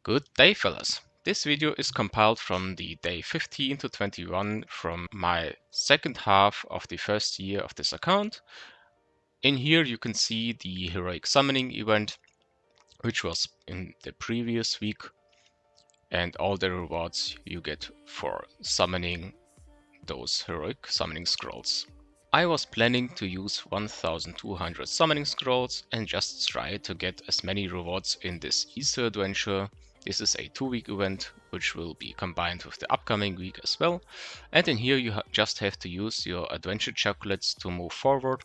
Good day, fellas. This video is compiled from the day 15 to 21 from my second half of the first year of this account. In here you can see the heroic summoning event, which was in the previous week, and all the rewards you get for summoning those heroic summoning scrolls. I was planning to use 1200 summoning scrolls and just try to get as many rewards in this Easter adventure. This is a 2-week event, which will be combined with the upcoming week as well. And in here you just have to use your adventure chocolates to move forward,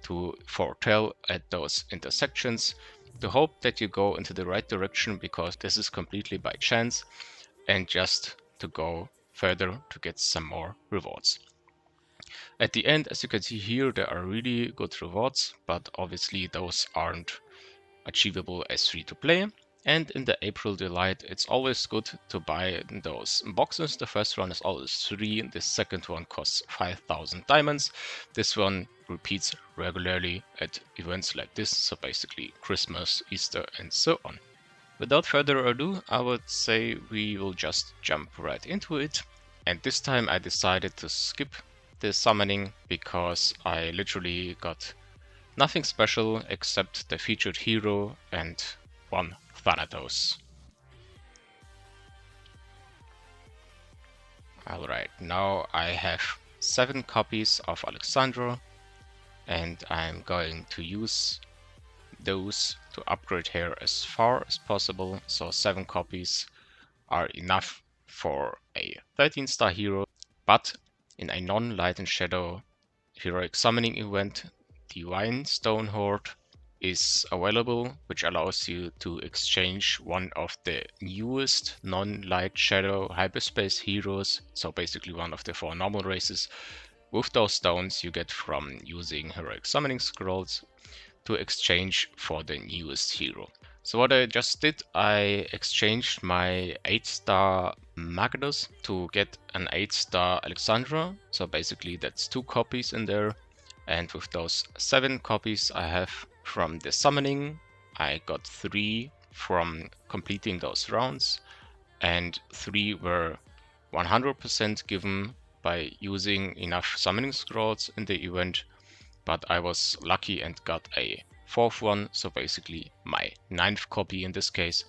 to foretell at those intersections, to hope that you go into the right direction, because this is completely by chance, and just to go further to get some more rewards. At the end, as you can see here, there are really good rewards, but obviously those aren't achievable as free to play. And in the April Delight, it's always good to buy those boxes. The first one is always 3, the second one costs 5,000 diamonds. This one repeats regularly at events like this, so basically Christmas, Easter, and so on. Without further ado, I would say we will just jump right into it. And this time I decided to skip the summoning because I literally got nothing special except the featured hero and one Thanatos. Alright, now I have 7 copies of Alexandra, and I'm going to use those to upgrade her as far as possible, so 7 copies are enough for a 13-star hero. But in a non-light and shadow heroic summoning event, Divine Stone Horde is available, which allows you to exchange one of the newest non-light shadow hyperspace heroes, so basically one of the 4 normal races, with those stones you get from using heroic summoning scrolls to exchange for the newest hero. So what I just did, I exchanged my 8-star Magnus to get an 8-star Alexandra. So basically that's 2 copies in there. And with those 7 copies I have from the summoning, I got 3 from completing those rounds. And 3 were 100% given by using enough summoning scrolls in the event. But I was lucky and got a 4th one, so basically my 9th copy in this case.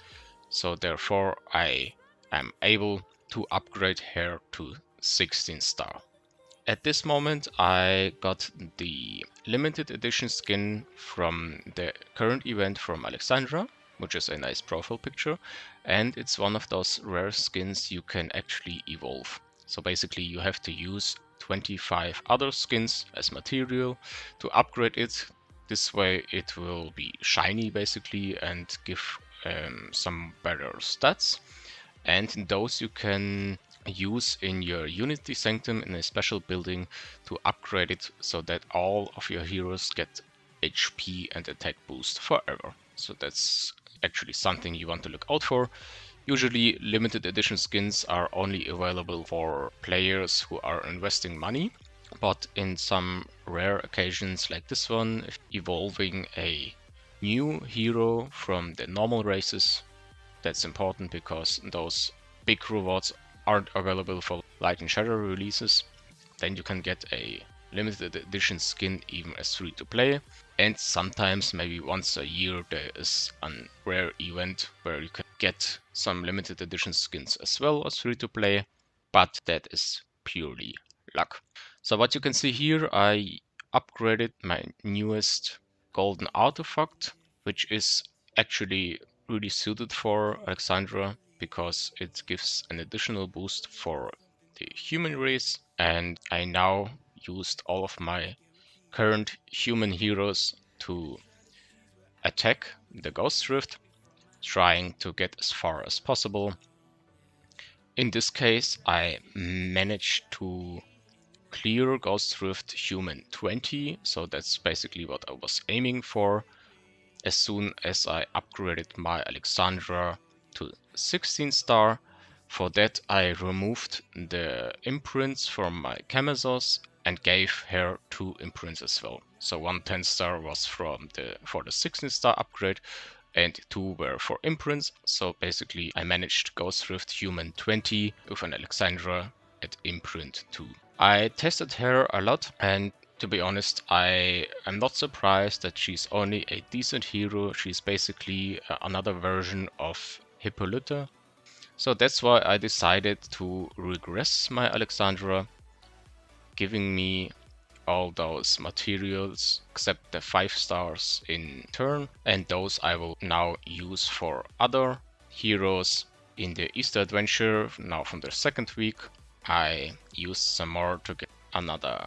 So therefore I am able to upgrade her to 16-star. At this moment I got the limited edition skin from the current event from Alexandra, which is a nice profile picture, and it's one of those rare skins you can actually evolve. So basically you have to use 25 other skins as material to upgrade it. This way it will be shiny basically and give some better stats. And those you can use in your Unity Sanctum in a special building to upgrade it so that all of your heroes get HP and attack boost forever. So that's actually something you want to look out for. Usually limited edition skins are only available for players who are investing money, but in some rare occasions like this one, evolving a new hero from the normal races, that's important because those big rewards aren't available for light and shadow releases. Then you can get a limited edition skin even as free to play, and sometimes maybe once a year there is a rare event where you can get some limited edition skins as well as free to play, but that is purely luck. So what you can see here, I upgraded my newest golden artifact, which is actually really suited for Alexandra because it gives an additional boost for the human race, and I now used all of my current human heroes to attack the Ghost Rift, trying to get as far as possible. In this case I managed to clear Ghost Rift Human 20, so that's basically what I was aiming for. As soon as I upgraded my Alexandra to 16-star, for that I removed the imprints from my Camazos and gave her 2 imprints as well. So one 10-star was for the 16-star upgrade, and 2 were for imprints. So basically I managed Ghost Rift Human 20 with an Alexandra at imprint 2. I tested her a lot, and to be honest, I am not surprised that she's only a decent hero. She's basically another version of Hippolyta. So that's why I decided to regress my Alexandra, giving me all those materials except the 5 stars in turn, and those I will now use for other heroes. In the Easter adventure, now from the second week, I used some more to get another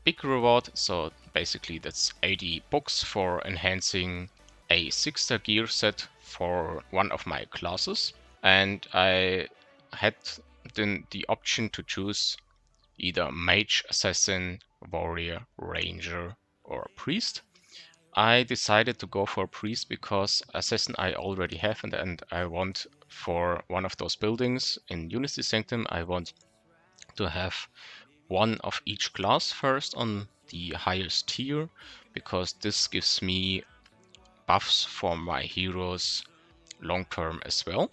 big reward. So basically that's 80 books for enhancing a 6-star gear set for one of my classes, and I had then the option to choose either mage, assassin, warrior, ranger, or priest. I decided to go for priest because assassin I already have, and I want for one of those buildings in Unity Sanctum, I want to have one of each class first on the highest tier, because this gives me buffs for my heroes long term as well.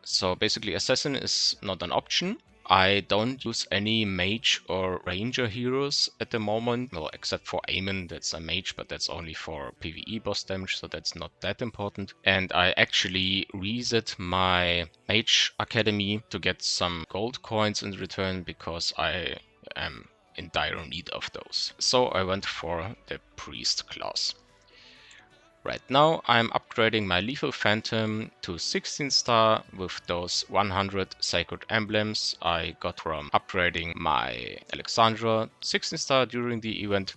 So basically assassin is not an option. I don't use any mage or ranger heroes at the moment, well, except for Aemon, that's a mage, but that's only for PvE boss damage, so that's not that important. And I actually reset my mage academy to get some gold coins in return, because I am in dire need of those. So I went for the priest class. Right now I'm upgrading my Lethal Phantom to 16 star with those 100 Sacred Emblems I got from upgrading my Alexandra 16 star during the event.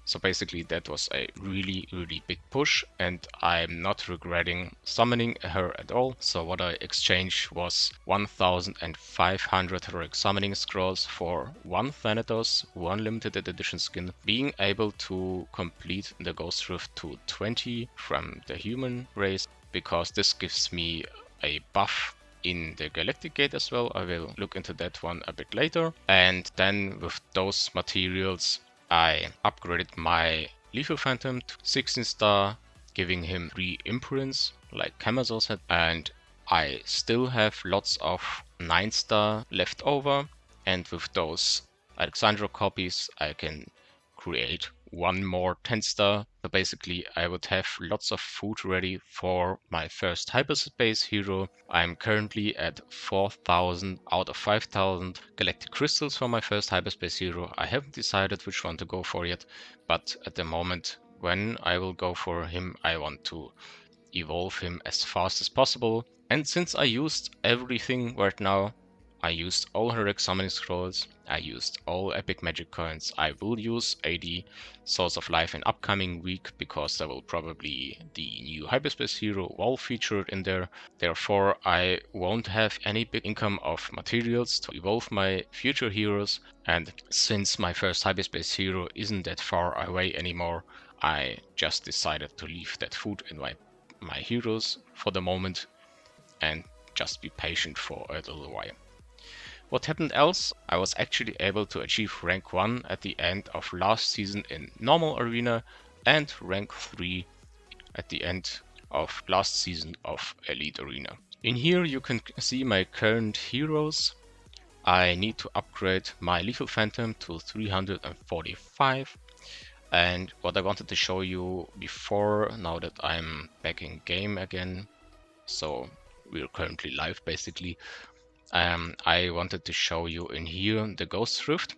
So basically that was a really big push, and I'm not regretting summoning her at all. So what I exchanged was 1500 heroic summoning scrolls for 1 Thanatos, 1 limited edition skin, being able to complete the Ghost Rift to 20 from the human race, because this gives me a buff in the Galactic Gate as well. I will look into that one a bit later. And then with those materials I upgraded my Lethal Phantom to 16 star, giving him 3 imprints like Camazos had, and I still have lots of 9 star left over, and with those Alexandra copies I can create one more 10 star. So basically I would have lots of food ready for my first hyperspace hero. I'm currently at 4000 out of 5000 galactic crystals for my first hyperspace hero. I haven't decided which one to go for yet, but at the moment when I will go for him, I want to evolve him as fast as possible. And since I used everything right now, I used all heroic summoning scrolls, I used all epic magic coins, I will use 80 Source of Life in upcoming week, because there will probably the new hyperspace hero wall featured in there. Therefore I won't have any big income of materials to evolve my future heroes, and since my first hyperspace hero isn't that far away anymore, I just decided to leave that food in my heroes for the moment and just be patient for a little while. What happened else? I was actually able to achieve rank 1 at the end of last season in normal arena, and rank 3 at the end of last season of elite arena. In here you can see my current heroes. I need to upgrade my Lethal Phantom to 345. And what I wanted to show you before, now that I'm back in game again, so we're currently live basically, I wanted to show you in here the Ghost Rift.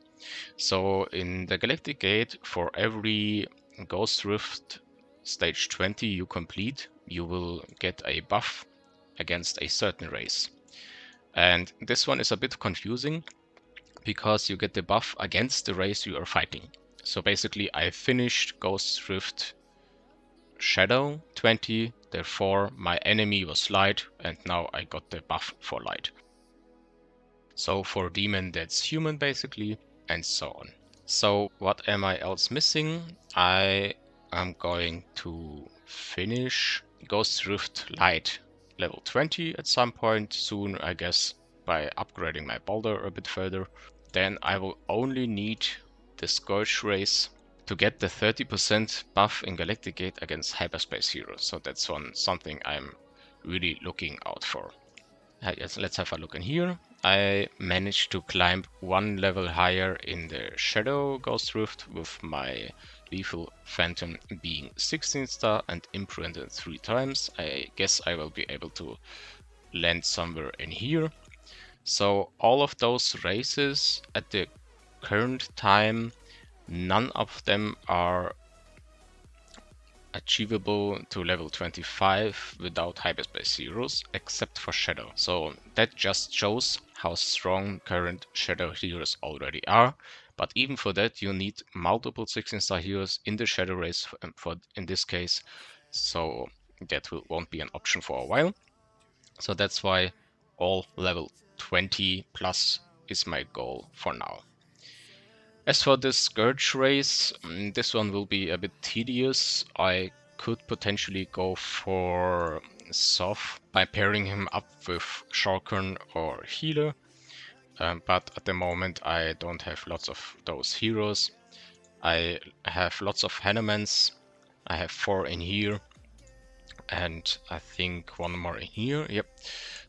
So in the Galactic Gate, for every Ghost Rift stage 20 you complete, you will get a buff against a certain race. And this one is a bit confusing, because you get the buff against the race you are fighting. So basically I finished Ghost Rift Shadow 20, therefore my enemy was light, and now I got the buff for light. So for demon that's human basically, and so on. So what am I else missing? I am going to finish Ghost Rift Light level 20 at some point soon, I guess, by upgrading my boulder a bit further. Then I will only need the Scourge race to get the 30% buff in Galactic Gate against Hyperspace Heroes. So that's something I'm really looking out for. Yes, let's have a look in here. I managed to climb one level higher in the Shadow Ghost Rift with my Lethal Phantom being 16 star and imprinted 3 times. I guess I will be able to land somewhere in here. So all of those races at the current time, none of them are achievable to level 25 without Hyperspace Heroes, except for Shadow. So that just shows how strong current Shadow heroes already are. But even for that, you need multiple 16-star heroes in the Shadow race for in this case. So that won't be an option for a while. So that's why all level 20 plus is my goal for now. As for this Scourge race, this one will be a bit tedious. I could potentially go for Soph by pairing him up with Shulker or Healer, but at the moment I don't have lots of those heroes. I have lots of Hannemans. I have 4 in here, and I think 1 more in here. Yep.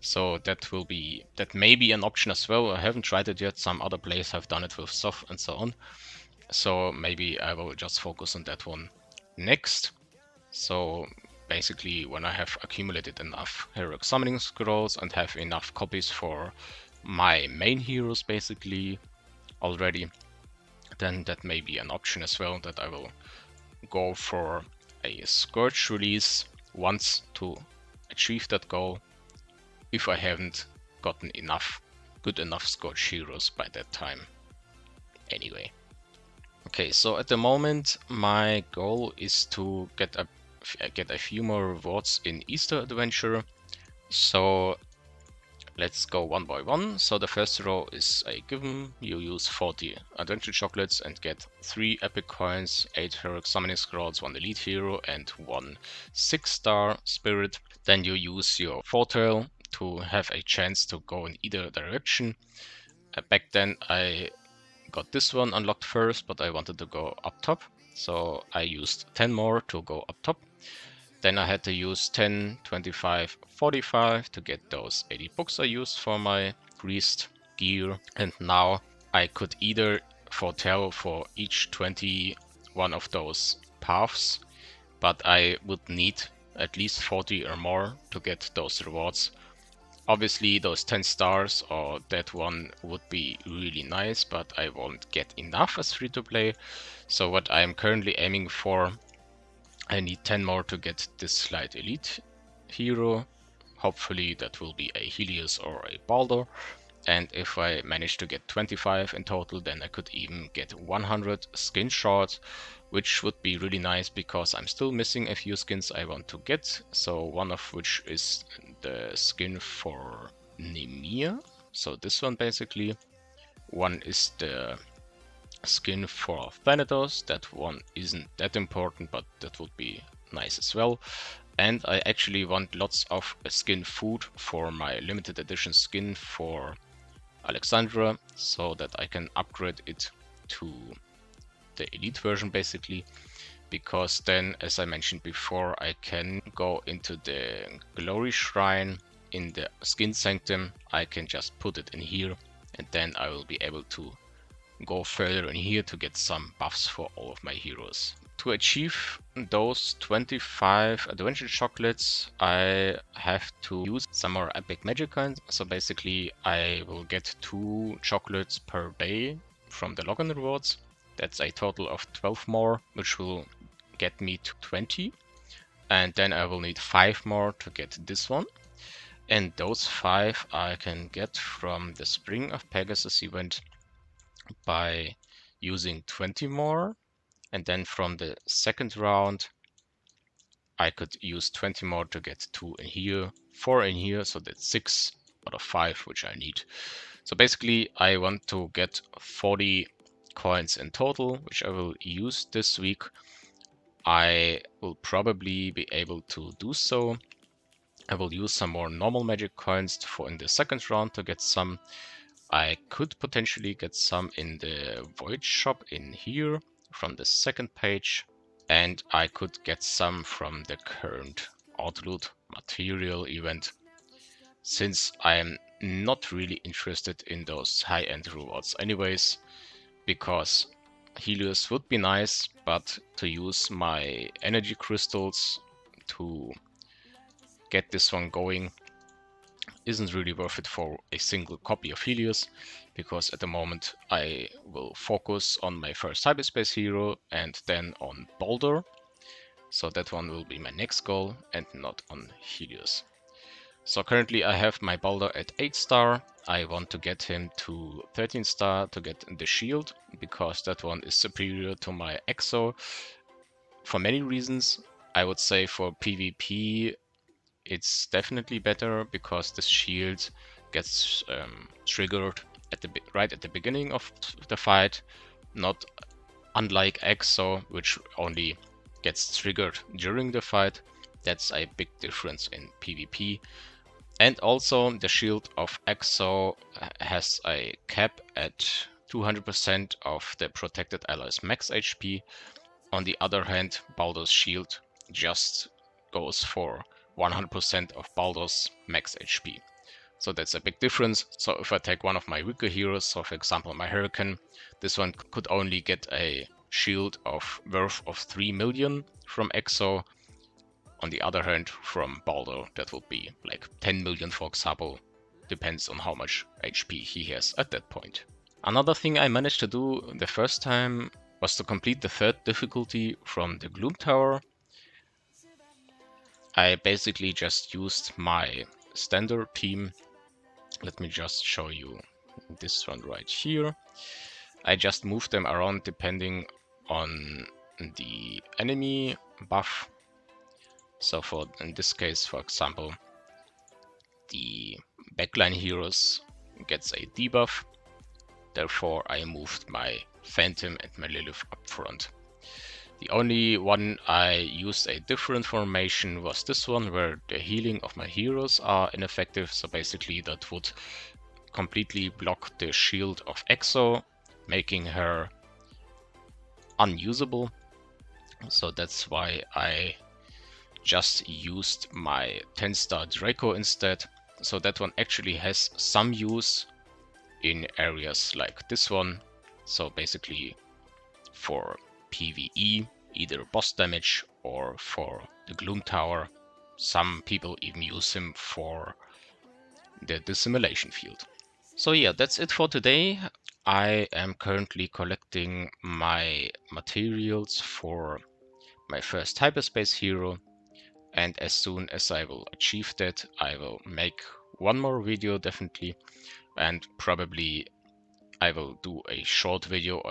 So that may be an option as well. I haven't tried it yet. Some other players have done it with Soph and so on. So maybe I will just focus on that one next. So basically when I have accumulated enough heroic summoning scrolls and have enough copies for my main heroes basically already, then that may be an option as well, that I will go for a Scourge release once to achieve that goal if I haven't gotten good enough Scourge heroes by that time anyway. Okay, so at the moment my goal is to get a few more rewards in Easter Adventure. So let's go one by one. So the first row is a given. You use 40 Adventure Chocolates and get 3 Epic Coins, 8 Heroic Summoning Scrolls, 1 Elite Hero and 1 6-star Spirit. Then you use your Foretell to have a chance to go in either direction. Back then I got this one unlocked first, but I wanted to go up top, so I used 10 more to go up top. Then I had to use 10, 25, 45 to get those 80 books I used for my greased gear. And now I could either foretell for each 21 of those paths, but I would need at least 40 or more to get those rewards. Obviously those 10 stars or that one would be really nice, but I won't get enough as free to play. So what I'm currently aiming for, I need 10 more to get this Slight Elite hero. Hopefully that will be a Helios or a Baldur. And if I manage to get 25 in total, then I could even get 100 skin shards, which would be really nice because I'm still missing a few skins I want to get. So one of which is the skin for Nemir. So this one basically. One is the skin for Thanatos. That one isn't that important, but that would be nice as well. And I actually want lots of skin food for my limited edition skin for Alexandra, so that I can upgrade it to the elite version basically, because then, as I mentioned before, I can go into the glory shrine in the skin sanctum. I can just put it in here and then I will be able to go further in here to get some buffs for all of my heroes. To achieve those 25 adventure chocolates, I have to use some more epic magic coins. So basically I will get 2 chocolates per day from the login rewards. That's a total of 12 more, which will get me to 20. And then I will need 5 more to get this one. And those 5 I can get from the Spring of Pegasus event by using 20 more. And then from the second round, I could use 20 more to get 2 in here, 4 in here, so that's 6 out of 5, which I need. So basically, I want to get 40 coins in total, which I will use this week. I will probably be able to do so. I will use some more normal magic coins for in the second round to get some. I could potentially get some in the Void shop in here, from the second page, and I could get some from the current outloot material event, since I am not really interested in those high-end rewards anyways, because Helios would be nice, but to use my energy crystals to get this one going isn't really worth it for a single copy of Helios, because at the moment I will focus on my first hyperspace hero and then on Boulder. So that one will be my next goal and not on Helios. So currently I have my Boulder at 8 star. I want to get him to 13 star to get the shield, because that one is superior to my Exo for many reasons. I would say for PvP it's definitely better, because the shield gets triggered right at the beginning of the fight, not unlike Exo, which only gets triggered during the fight. That's a big difference in PvP. And also the shield of Exo has a cap at 200% of the protected ally's max HP. On the other hand, Baldur's shield just goes for 100% of Baldur's max HP. So that's a big difference. So if I take one of my weaker heroes, so for example my Hurricane, this one could only get a shield worth of 3 million from Exo. On the other hand, from Baldur, that would be like 10 million for example. Depends on how much HP he has at that point. Another thing I managed to do the first time was to complete the third difficulty from the Gloom Tower. I basically just used my standard team. Let me just show you this one right here. I just moved them around depending on the enemy buff. So in this case, for example, the backline heroes gets a debuff. Therefore, I moved my Phantom and my Lilith up front. The only one I used a different formation was this one, where the healing of my heroes are ineffective. So basically that would completely block the shield of Exo, making her unusable. So that's why I just used my 10-star Draco instead. So that one actually has some use in areas like this one. So basically for PvE, either boss damage or for the Gloom Tower. Some people even use him for the dissimulation field. So yeah, that's it for today. I am currently collecting my materials for my first hyperspace hero, and as soon as I will achieve that, I will make one more video definitely, and probably I will do a short video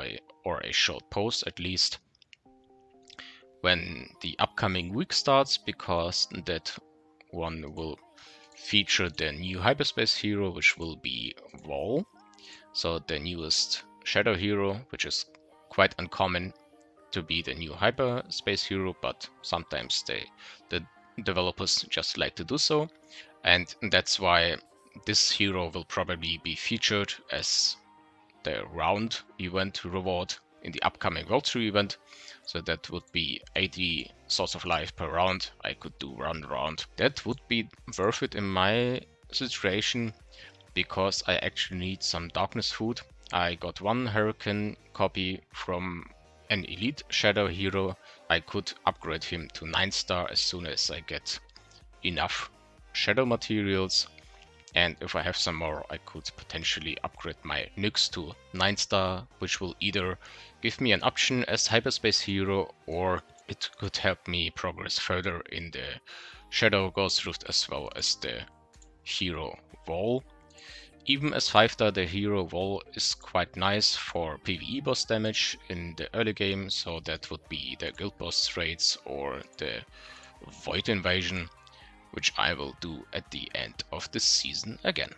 or a short post at least when the upcoming week starts, because that one will feature the new hyperspace hero, which will be Wall. So the newest shadow hero, which is quite uncommon to be the new hyperspace hero, but sometimes the developers just like to do so. And that's why this hero will probably be featured as the round event reward in the upcoming World Tree event. So that would be 80 source of life per round. I could do round. That would be worth it in my situation, because I actually need some darkness food. I got one Hurricane copy from an elite shadow hero. I could upgrade him to 9 star as soon as I get enough shadow materials. And if I have some more, I could potentially upgrade my Nyx to 9 star, which will either give me an option as hyperspace hero, or it could help me progress further in the Shadow Ghost Rift as well as the hero Wall. Even as 5 star, the hero Wall is quite nice for PvE boss damage in the early game, so that would be the guild boss raids or the Void Invasion, which I will do at the end of the season again.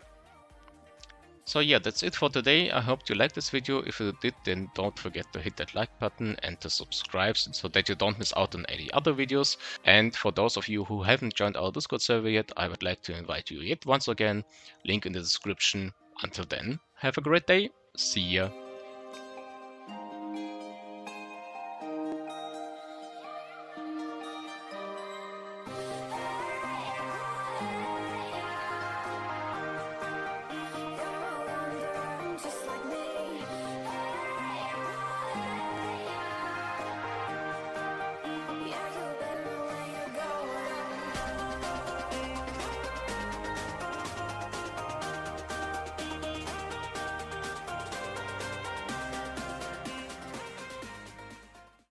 So yeah, that's it for today. I hope you liked this video. If you did, then don't forget to hit that like button and to subscribe so that you don't miss out on any other videos. And for those of you who haven't joined our Discord server yet, I would like to invite you yet once again. Link in the description. Until then, have a great day. See ya.